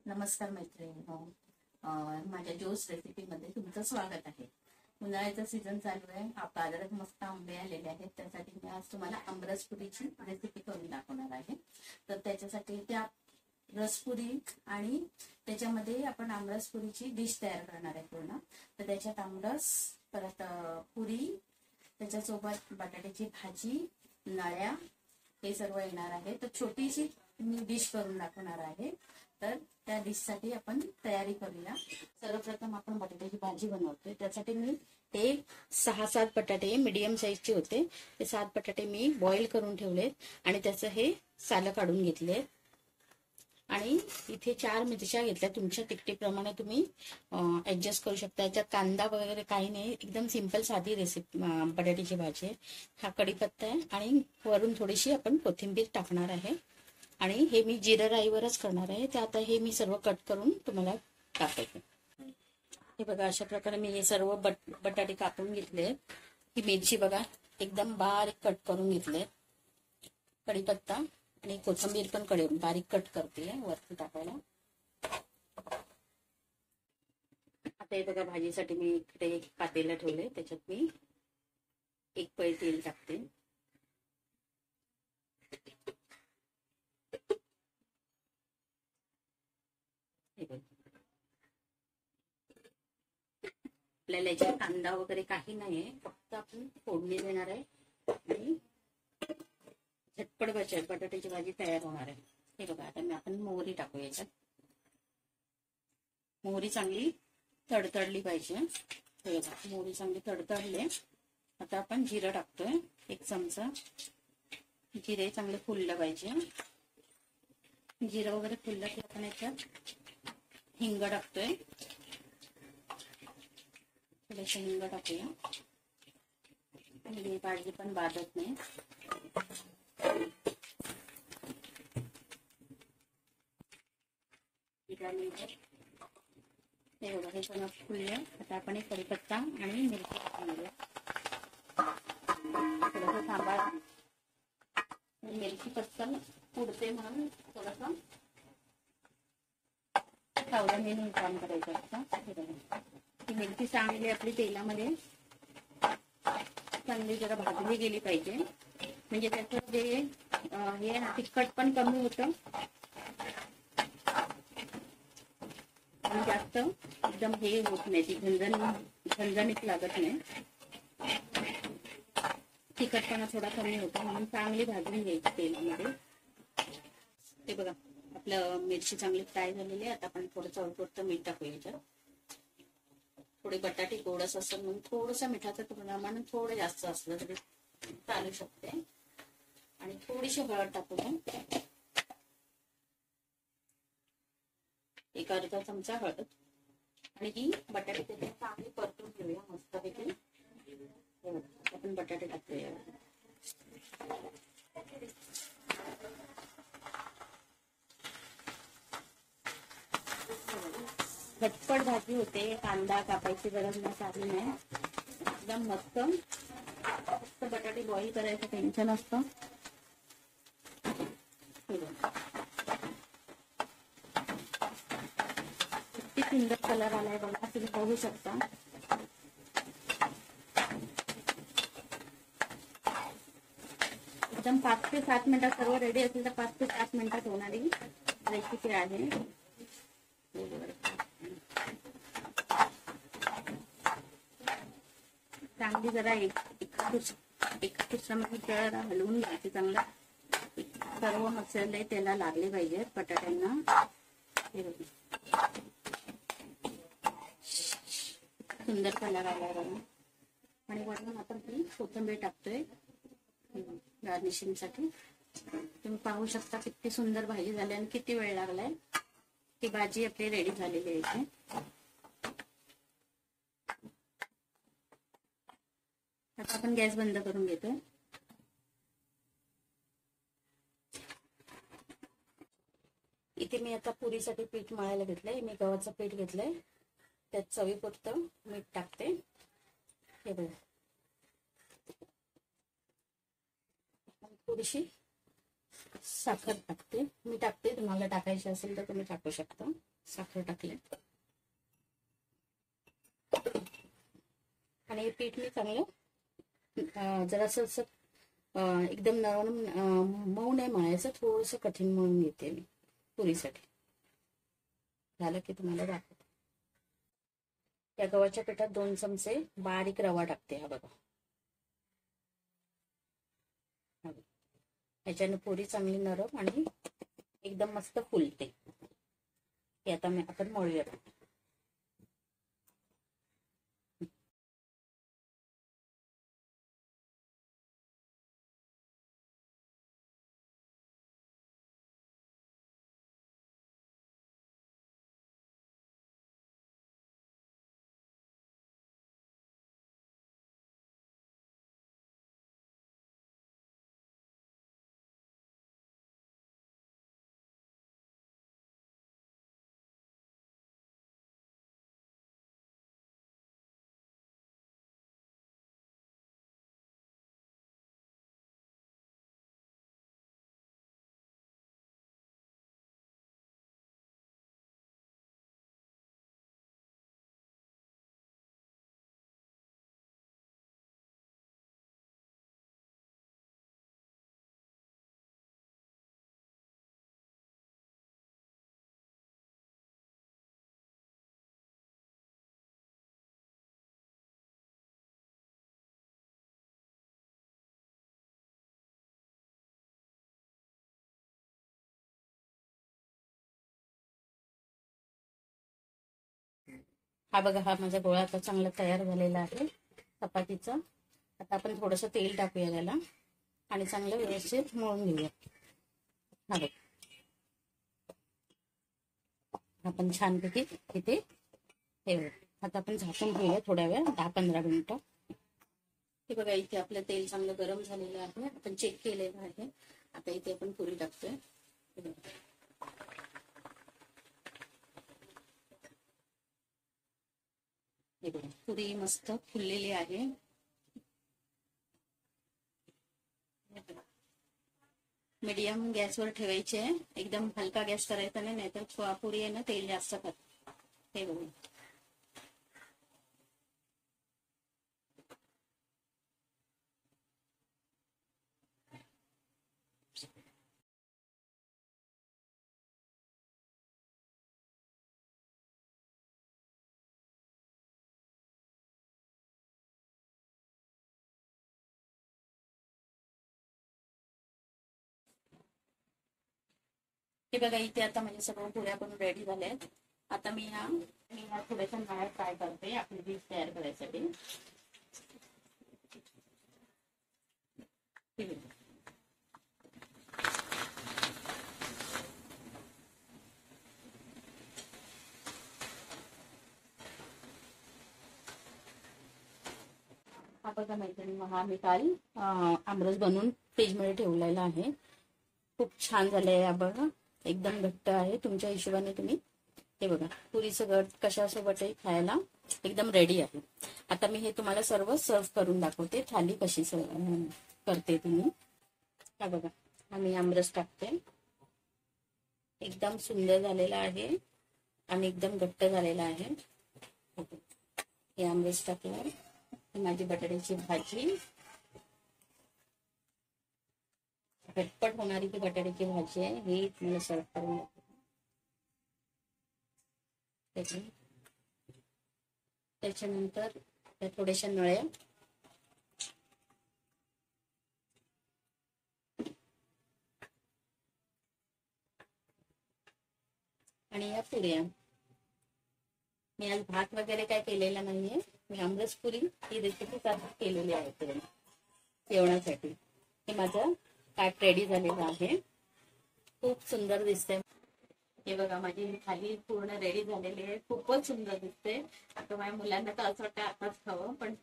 नमस्कार मैत्रिणींनो, माझ्या जोस रेसिपीमध्ये तुमचं स्वागत आहे. उन्हाळ्याचा सीझन चालू आहे. बाजारात मस्त आंबे आलेले आहेत. त्यासाठी मी आज तुम्हाला आमरसपुरीची रेसिपी करून दाखवणार आहे. तर त्याच्यासाठी त्या रसपुरी आणि त्याच्यामध्ये आपण आमरसपुरीची डिश तयार करणार आहे पूर्ण. तर त्याच्यात आमरस, परत पुरी, त्याच्यासोबत बटाट्याची भाजी, नळ्या, हे सर्व येणार आहे. तर छोटीशी मी डिश करून दाखवणार आहे. तर त्या डिश साठी आपण तयारी करूया. सर्वप्रथम आपण बटाट्याची भाजी बनवतोय. त्यासाठी मी एक 6-7 बटाटे मीडियम साईजचे होते. ते 7 बटाटे मी बॉईल करून ठेवलेत आणि त्याचं हे सालं काढून घेतले. आणि इथे 4 मिरच्या घेतल्या. तुमच्या तिखटीप्रमाणे तुम्ही ऍडजस्ट करू शकता. याच्यात कांदा वगैरे काही नाही, एकदम सिंपल साधी रेसिपी बटाट्याची भाजी आहे. हा कढीपत्ता आहे आणि वरून थोडीशी आपण कोथिंबीर टाकणार आहे. आणि हे मी जिरा राईवरच करणार आहे. ते आता हे मी सर्व कट करून तुम्हाला टाकते. हे बघा, अशा प्रकारे मी हे सर्व बटाटे कापून घेतले. ही मिरची बघा एकदम बारीक कट करून घेतले. कढीपत्ता आणि कोथिंबीर पण बारीक कट करते वरती टाकायला. आता हे बघा, भाजीसाठी मी इकडे एक पातेलं ठेवले. त्याच्यात मी 1 पळी तेल टाकते. आपल्याला याच्यात कांदा वगैरे काही नाहीये, फक्त आपण फोडणी देणार आहे आणि झटपट बटाट्याची भाजी तयार होणार आहे. हे बघा, आता आपण मोहरी टाकू. याच्यात मोहरी चांगली तडतडली पाहिजे. हे बघा, मोहरी चांगली तडतडले. आता आपण जिरं टाकतोय 1 चमचा. जिरे चांगले फुललं पाहिजे. जिरं वगैरे फुललं की आपण याच्यात हिंग टाकतोय. थोडंसं हिंग टाकूया. ही भाजी पण बाधत नाही. हे बघा, हे पण फुलले. आता आपण कढीपत्ता आणि मिरची टाकून घेऊया. थोडंसं थांबा, मिरची पटकन पुडते म्हणून थोडंसं सावधानीने काम करायचं असतं. ही मिरची चांगली आपली तेलामध्ये चांगली जरा भाजली गेली पाहिजे, म्हणजे त्याचं जे हे तिखट पण कमी होतं आणि जास्त एकदम हे होत नाही, ती झणझणीत लागत नाही. तिखटपणा थोडा कमी होतो म्हणून चांगली भाजून घ्यायची तेलामध्ये. ते बघा, आपलं मिरची चांगली फ्राय झालेली आहे. आता आपण थोडं चवीपुरतं मीठ टाकूया. याच्यात थोडे बटाटे गोडस असतात म्हणून थोडंसं मिठाचं प्रमाण थोडं जास्त असलं तरी चालू शकते. आणि थोडीशी हळद टाकूया, 1 अर्धा चमचा हळद. आणि ही बटाटे त्याच्यात चांगली परतून घेऊया मस्तपैकी. आपण बटाटे टाकूया. झटपट भाजी होते. कांदा कापायची गरज नाही, काही नाही. एकदम मस्त बटाटे बॉईल करायचं टेन्शन असतं. किती सुंदर कलर आलाय बघा, तुम्ही बघू शकता. एकदम 5 ते 7 मिनिटात सर्व रेडी असेल तर 5 ते 7 मिनिटात होणारी रेसिपी आहे. चांगली जरा एक जरा हलवून घ्यायची. चांगला सर्व मसाले त्याला लागले पाहिजेत बटाट्यांना. सुंदर कलर आला बघा. आणि वरून आपण कोथिंबीर टाकतोय गार्निशिंग साठी. तुम्ही पाहू शकता किती सुंदर भाजी झाली आणि किती वेळ लागलाय. ती भाजी आपली रेडी झालेली आहे. आता आपण गॅस बंद करून घेतोय. इथे मी आता पुरीसाठी पीठ मळायला घेतलंय. मी गव्हाचं पीठ घेतलंय. त्यात चवीपुरतं मीठ टाकते. हे बघा, थोडीशी साखर टाकते. मी टाकते, तुम्हाला टाकायची असेल तर तुम्ही टाकू शकता. साखर टाकले आणि हे पीठ मी चांगलं जरासं असं एकदम नरम मऊ नाही मळायचं, थोडंसं कठीण मळून घेते मी पुरीसाठी. झालं की तुम्हाला दाखवते. या गव्हाच्या पिठात 2 चमचे बारीक रवा टाकते. हा बघा, याच्याने पुरी चांगली नरम आणि एकदम मस्त फुलते. हे आता आपण मळूया. हा बघा, हा माझा गोळा आता चांगला तयार झालेला आहे चपातीचा. आता आपण थोडंसं तेल टाकूया याला आणि चांगलं व्यवस्थित मळून घेऊया. हा बघा, आपण छानपैकी इथे ठेवूया. आता आपण झाकून घेऊया थोड्या वेळ, 10-15 मिनिटं. हे बघा, इथे आपलं तेल चांगलं गरम झालेलं आहे, आपण चेक केलेलं आहे. आता इथे आपण पुरी टाकतोय. हे बघा, पुरी मस्त फुललेली आहे. मीडियम गॅसवर ठेवायचे, एकदम हलका गॅस करायचा नाही, नाहीतर पुरी आहे ना तेल जास्त खात. हे बघा, हे बघा, इथे आता म्हणजे सगळं पुऱ्या पण रेडी झाल्या आहेत. आता मी ह्या थोड्याशा नळ्या फ्राय करते आपली डिश तयार करायसाठी. हा बघा मैत्रिणी, हा मी काल आमरस बनवून फ्रीजमध्ये ठेवलेला आहे. खूप छान झालंय. हा बघा, एकदम घट्ट आहे. तुमच्या हिशोबाने तुम्ही हे बघा, पुरीचं घट कशासोबतही खायला एकदम रेडी आहे. आता मी हे तुम्हाला सर्व सर्व करून दाखवते. थाली कशी करते तुम्ही. हा बघा, आम्ही आमरस टाकते. एकदम सुंदर झालेला आहे आणि एकदम घट्ट झालेला आहे. हे आमरस टाकलं. माझी बटाट्याची भाजी, झटपट होणारी ती बटाट्याची भाजी आहे. ही तुम्हाला सर्व करून त्याच्यानंतर त्या थोड्याशा नळ्या आणि या पुऱ्या. मी आज भात वगैरे काय केलेला नाहीये. मी आमरस पुरी ही रेसिपी केलेली आहे जेवणासाठी. हे माझं ताट रेडी झालेलं आहे. खूप सुंदर दिसते. हे बघा, माझी थाली पूर्ण रेडी झालेली आहे. खूपच सुंदर दिसते. आता माझ्या मुलांना तर असं वाटतं आताच खावं, पण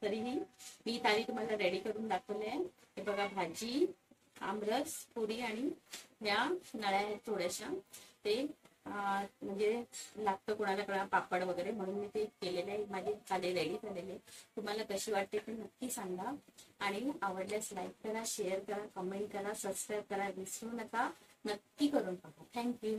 तरीही मी थाली तुम्हाला रेडी करून दाखवली आहे. हे बघा, भाजी, आमरस, पुरी आणि ह्या नळ्या आहेत थोड्याशा. ते म्हणजे लागतं कोणाला पापड वगैरे, म्हणून मी ते केलेले आहे. माझी थाली रेडी झालेली आहे. तुम्हाला कशी वाटते ते नक्की सांगा आणि आवडल्यास लाईक करा, शेअर करा, कमेंट करा, सबस्क्राईब करा विसरू नका. नक्की करून बघा. थँक्यू.